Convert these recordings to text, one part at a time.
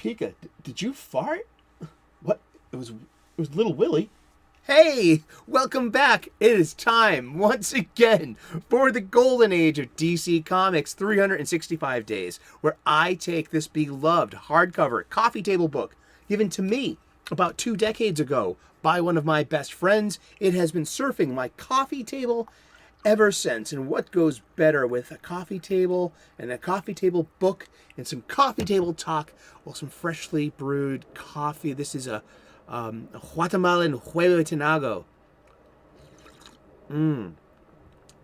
Pika, did you fart? What? It was little Willie. Hey, welcome back. It is time once again for the golden age of DC Comics 365 days, where I take this beloved hardcover coffee table book given to me about 2 decades ago by one of my best friends. It has been surfing my coffee table ever since. And what goes better with a coffee table and a coffee table book and some coffee table talk? Well, some freshly brewed coffee. This is a Guatemalan Huehuetenango.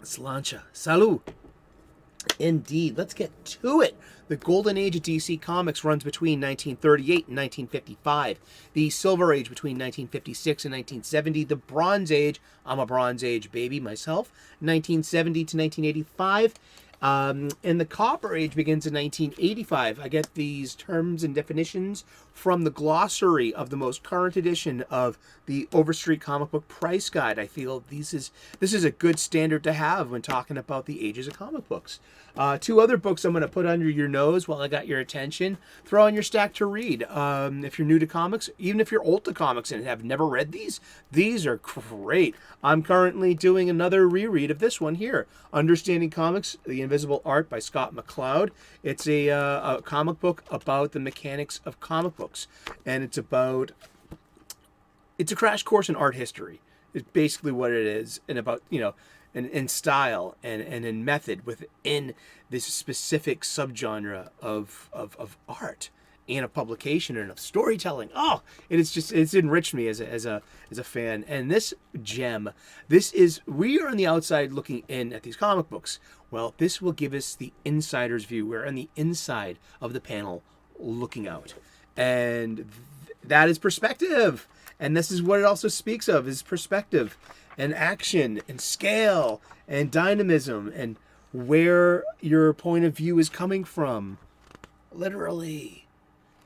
Slancha. Salud. Indeed. Let's get to it. The golden age of DC Comics runs between 1938 and 1955. The silver age between 1956 and 1970. The bronze age, I'm a bronze age baby myself, 1970 to 1985. And the copper age begins in 1985. I get these terms and definitions from the glossary of the most current edition of the Overstreet Comic Book Price Guide. I feel this is a good standard to have when talking about the ages of comic books. 2 other books I'm going to put under your nose while I got your attention. Throw on your stack to read. If you're new to comics, even if you're old to comics and have never read these are great. I'm currently doing another reread of this one here, Understanding Comics, The Invisible Art by Scott McCloud. It's a comic book about the mechanics of comic books, and it's a crash course in art history. It's basically what it is, and about, in style and in method within this specific subgenre of art and of publication and of storytelling. Oh, it's enriched me as a fan. And this gem, we are on the outside looking in at these comic books. Well, this will give us the insider's view. We're on the inside of the panel looking out. And that is perspective. And this is what it also speaks of, is perspective and action and scale and dynamism and where your point of view is coming from. Literally.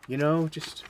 Just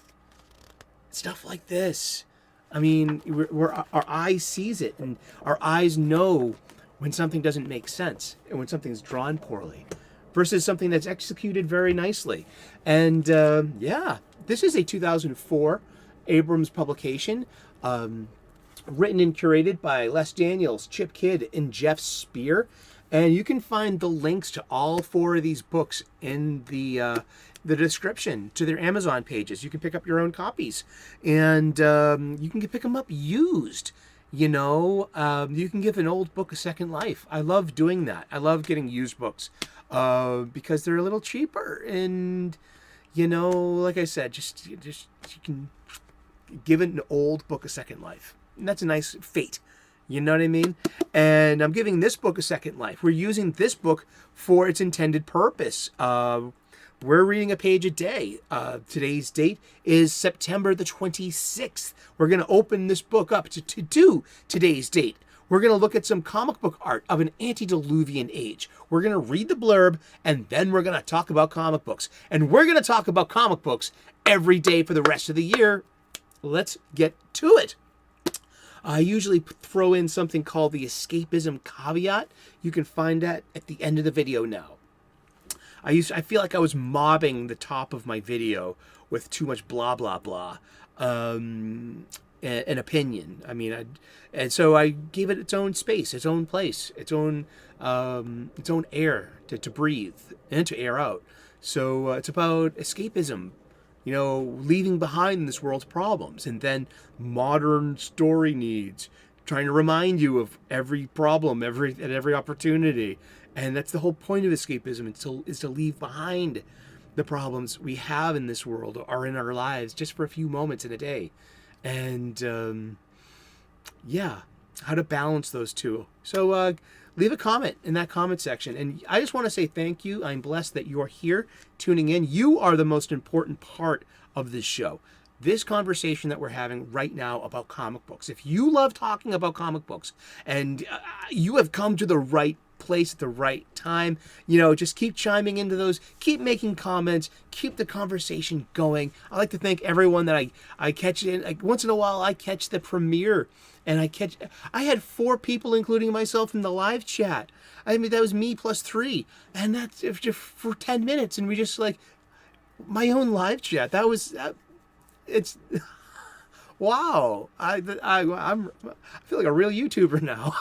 stuff like this. I mean, our eye sees it, and our eyes know when something doesn't make sense and when something's drawn poorly versus something that's executed very nicely. And this is a 2004 Abrams publication, written and curated by Les Daniels, Chip Kidd, and Geoff Spear. And you can find the links to all 4 of these books in the description to their Amazon pages. You can pick up your own copies, and you can pick them up used. You can give an old book a second life. I love doing that. I love getting used books because they're a little cheaper, and like I said, just you can give an old book a second life. And that's a nice fate. You know what I mean? And I'm giving this book a second life. We're using this book for its intended purpose. We're reading a page a day. Today's date is September the 26th. We're going to open this book up to do today's date. We're going to look at some comic book art of an antediluvian age. We're going to read the blurb, and then we're going to talk about comic books. And we're going to talk about comic books every day for the rest of the year. Let's get to it. I usually throw in something called the escapism caveat. You can find that at the end of the video now. I feel like I was mobbing the top of my video with too much blah, blah, blah, an opinion. I mean, and so I gave it its own space, its own place, its own air to breathe and to air out. So it's about escapism, leaving behind this world's problems, and then modern story needs, trying to remind you of every problem, at every opportunity. And that's the whole point of escapism, is to leave behind the problems we have in this world or in our lives just for a few moments in a day. And how to balance those two. So leave a comment in that comment section. And I just want to say thank you. I'm blessed that you're here tuning in. You are the most important part of this show. This conversation that we're having right now about comic books. If you love talking about comic books and you have come to the right place at the right time, just keep chiming into those, keep making comments, keep the conversation going. I like to thank everyone that I catch in. Like, once in a while I catch the premiere, and I had 4 people, including myself, in the live chat. I mean, that was me plus 3, and that's just for 10 minutes, and we just my own live chat. That was it's wow. I feel like a real YouTuber now.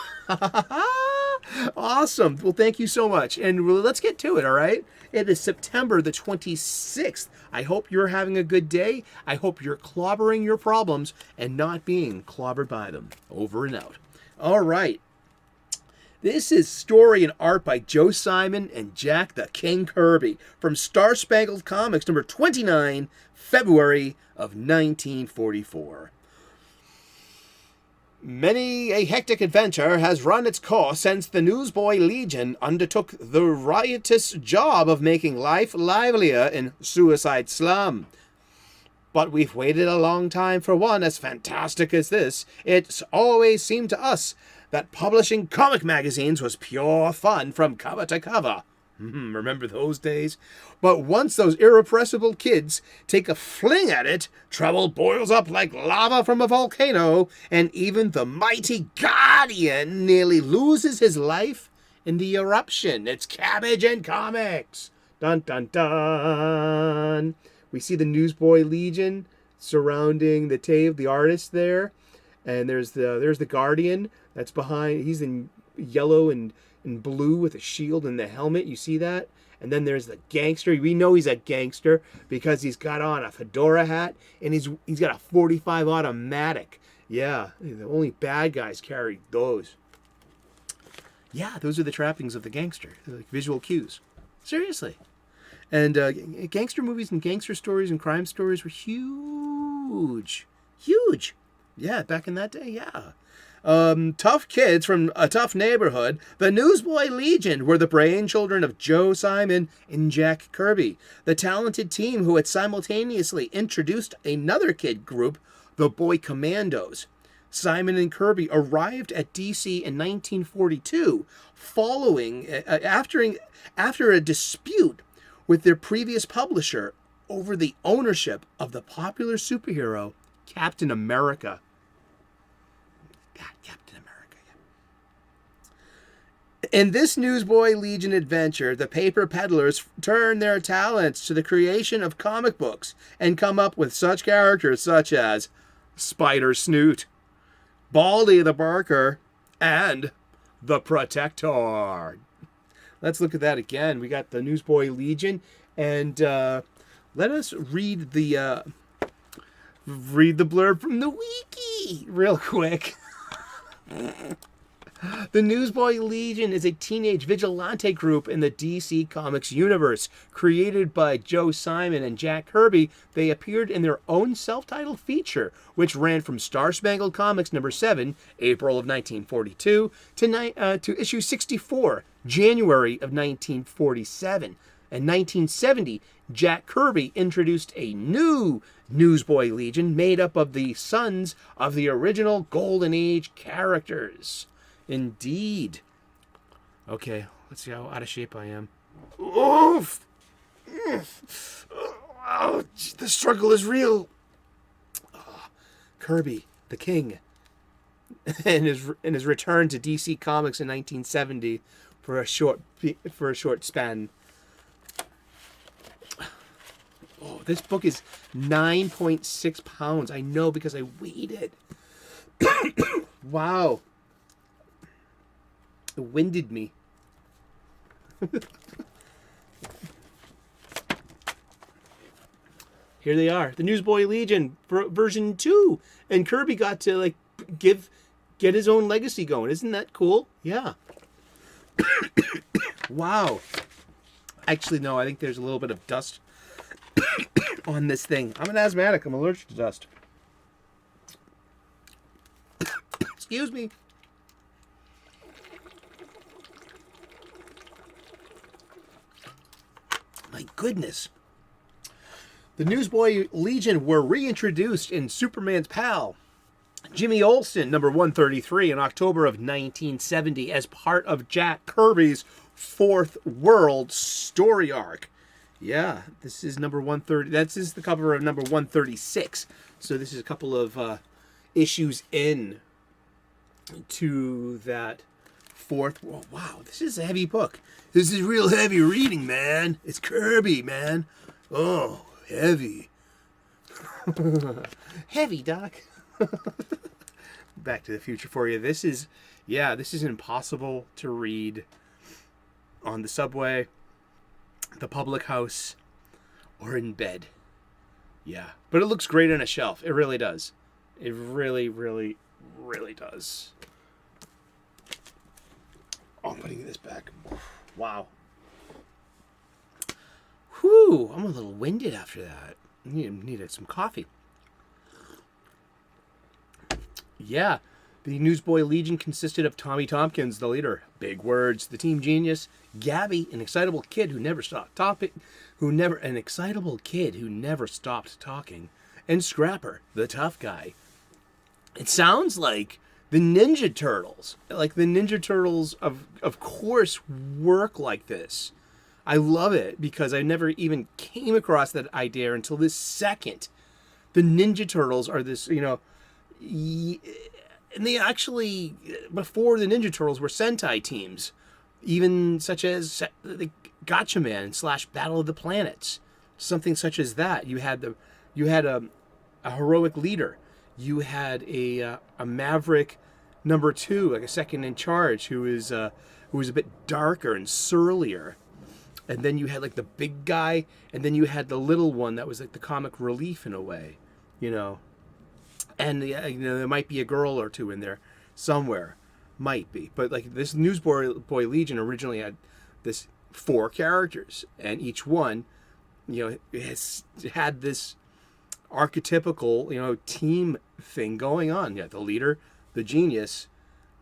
Awesome. Well, thank you so much. And let's get to it, all right? It is September the 26th. I hope you're having a good day. I hope you're clobbering your problems and not being clobbered by them. Over and out. All right. This is story and art by Joe Simon and Jack the King Kirby from Star Spangled Comics number 29, February of 1944. Many a hectic adventure has run its course since the Newsboy Legion undertook the riotous job of making life livelier in Suicide Slum. But we've waited a long time for one as fantastic as this. It's always seemed to us that publishing comic magazines was pure fun from cover to cover. Remember those days? But once those irrepressible kids take a fling at it, trouble boils up like lava from a volcano, and even the mighty Guardian nearly loses his life in the eruption. It's Cabbage and Comics. Dun dun dun. We see the Newsboy Legion surrounding the artist there, and there's the Guardian that's behind. He's in yellow and blue with a shield and the helmet. You see that? And then there's the gangster. We know he's a gangster because he's got on a fedora hat and he's got a .45 automatic. Yeah, the only bad guys carry those. Yeah, those are the trappings of the gangster, like visual cues. Seriously. And gangster movies and gangster stories and crime stories were huge. Huge. Yeah, back in that day, yeah. Tough kids from a tough neighborhood, the Newsboy Legion were the brainchildren of Joe Simon and Jack Kirby, the talented team who had simultaneously introduced another kid group, the Boy Commandos. Simon and Kirby arrived at DC in 1942, following after a dispute with their previous publisher over the ownership of the popular superhero Captain America. Captain America. Yeah. In this Newsboy Legion adventure, the paper peddlers turn their talents to the creation of comic books and come up with such characters such as Spider Snoot, Baldy the Barker, and the Protector. Let's look at that again. We got the Newsboy Legion, and let us read the blurb from the wiki real quick. The Newsboy Legion is a teenage vigilante group in the DC Comics universe. Created by Joe Simon and Jack Kirby, they appeared in their own self-titled feature, which ran from Star Spangled Comics number 7, April of 1942, to issue 64, January of 1947. In 1970, Jack Kirby introduced a new Newsboy Legion made up of the sons of the original Golden Age characters. Indeed. Okay, let's see how out of shape I am. Oof! Oh, the struggle is real. Kirby, the king, and his return to DC Comics in 1970 for a short span. Oh, this book is 9.6 pounds. I know because I weighed it. Wow. It winded me. Here they are. The Newsboy Legion version 2. And Kirby got to get his own legacy going. Isn't that cool? Yeah. Wow. Actually, no, I think there's a little bit of dust on this thing. I'm an asthmatic. I'm allergic to dust. Excuse me. My goodness. The Newsboy Legion were reintroduced in Superman's pal, Jimmy Olsen, number 133, in October of 1970 as part of Jack Kirby's Fourth World story arc. Yeah, this is number 130. This is the cover of number 136. So this is a couple of issues in to that fourth. Oh, wow, this is a heavy book. This is real heavy reading, man. It's Kirby, man. Oh, heavy. Heavy, Doc. Back to the Future for you. This is impossible to read on the subway, the public house, or in bed. Yeah. But it looks great on a shelf. It really does. It really, really, really does. Oh, I'm putting this back. Wow. Whew. I'm a little winded after that. Needed some coffee. Yeah. The Newsboy Legion consisted of Tommy Tompkins, the leader. Big words. The team genius. Gabby, an excitable kid who never stopped talking. And Scrapper, the tough guy. It sounds like the Ninja Turtles. Like the Ninja Turtles, of course, work like this. I love it because I never even came across that idea until this second. The Ninja Turtles are this, and they actually, before the Ninja Turtles, were Sentai teams, even such as the Gotcha Man / Battle of the Planets, something such as that. You had a heroic leader. You had a maverick number 2, like a second in charge, who was a bit darker and surlier. And then you had like the big guy, and then you had the little one that was like the comic relief in a way, And there might be a girl or two in there somewhere, might be. But like this Newsboy Legion originally had this 4 characters, and each one, has had this archetypical, team thing going on. Yeah, the leader, the genius,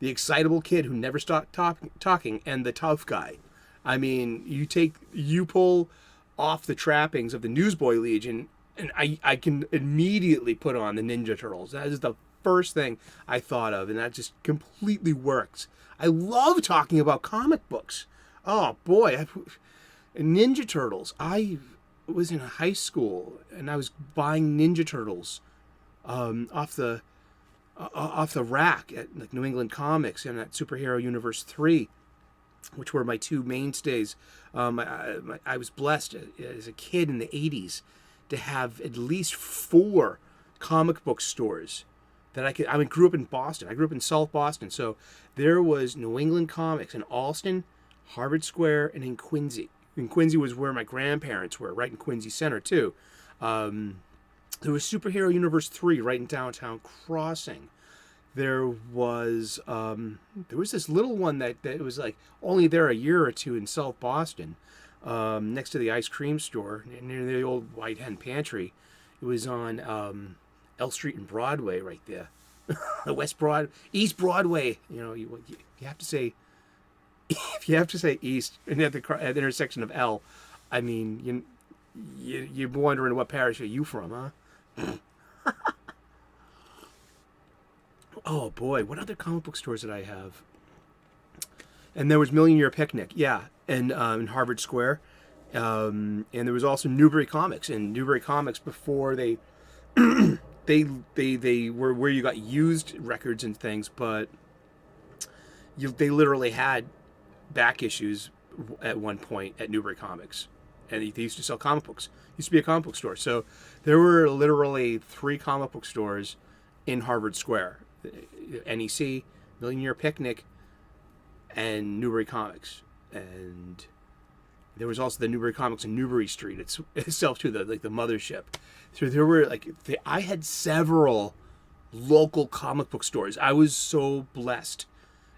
the excitable kid who never stopped talking, and the tough guy. I mean, you pull off the trappings of the Newsboy Legion, and I can immediately put on the Ninja Turtles. That is the first thing I thought of, and that just completely works. I love talking about comic books. Oh boy, Ninja Turtles. I was in high school and I was buying Ninja Turtles off the rack at like New England Comics and at Superhero Universe 3, which were my 2 mainstays. I was blessed as a kid in the 80s to have at least 4 comic book stores that I grew up in Boston. I grew up in South Boston. So there was New England Comics in Allston, Harvard Square, and in Quincy. And Quincy was where my grandparents were, right in Quincy Center, too. There was Superhero Universe 3 right in downtown Crossing. There was this little one that was like only there a year or two in South Boston, next to the ice cream store near the old White Hen Pantry. It was on L Street and Broadway right there, East Broadway. You have to say, if you have to say East and at the intersection of L, I mean you're wondering what parish are you from, huh? Oh boy, what other comic book stores did I have? And there was Million Year Picnic, yeah, and in Harvard Square, and there was also Newbury Comics. And Newbury Comics, before they they were where you got used records and things, but they literally had back issues at one point at Newbury Comics, and they used to sell comic books. It used to be a comic book store, so there were literally 3 comic book stores in Harvard Square. NEC, Million Year Picnic, and Newbury Comics. And there was also the Newbury Comics in Newbury Street itself too, the mothership. So there were I had several local comic book stores. I was so blessed.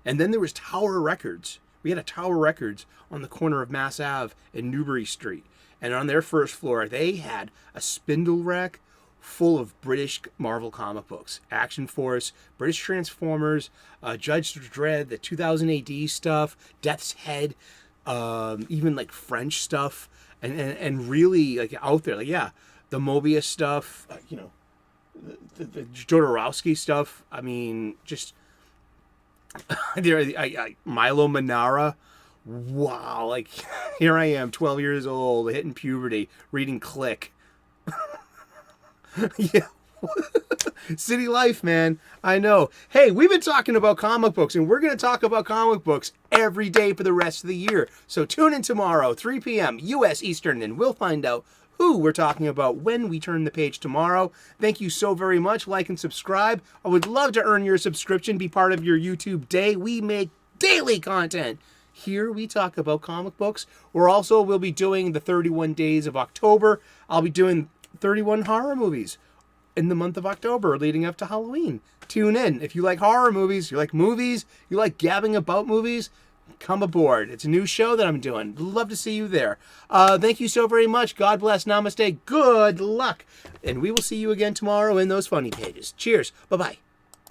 And then there was Tower Records. We had a Tower Records on the corner of Mass Ave and Newbury Street. And on their first floor, they had a spindle rack full of British Marvel comic books. Action Force, British Transformers, Judge Dredd, the 2000 AD stuff, Death's Head, even like French stuff, and really like out there. Like, yeah, the Mobius stuff, the Jodorowsky stuff. I mean, just Milo Manara. Wow, like here I am, 12 years old, hitting puberty, reading Click. Yeah. City life, man. I know. Hey, we've been talking about comic books, and we're going to talk about comic books every day for the rest of the year. So tune in tomorrow, 3 p.m. U.S. Eastern, and we'll find out who we're talking about when we turn the page tomorrow. Thank you so very much. Like and subscribe. I would love to earn your subscription, be part of your YouTube day. We make daily content. Here we talk about comic books. We'll be doing the 31 days of October. I'll be doing 31 horror movies in the month of October leading up to Halloween. Tune in. If you like horror movies, you like gabbing about movies, come aboard. It's a new show that I'm doing. Love to see you there. Thank you so very much. God bless. Namaste. Good luck. And we will see you again tomorrow in those funny pages. Cheers. Bye-bye.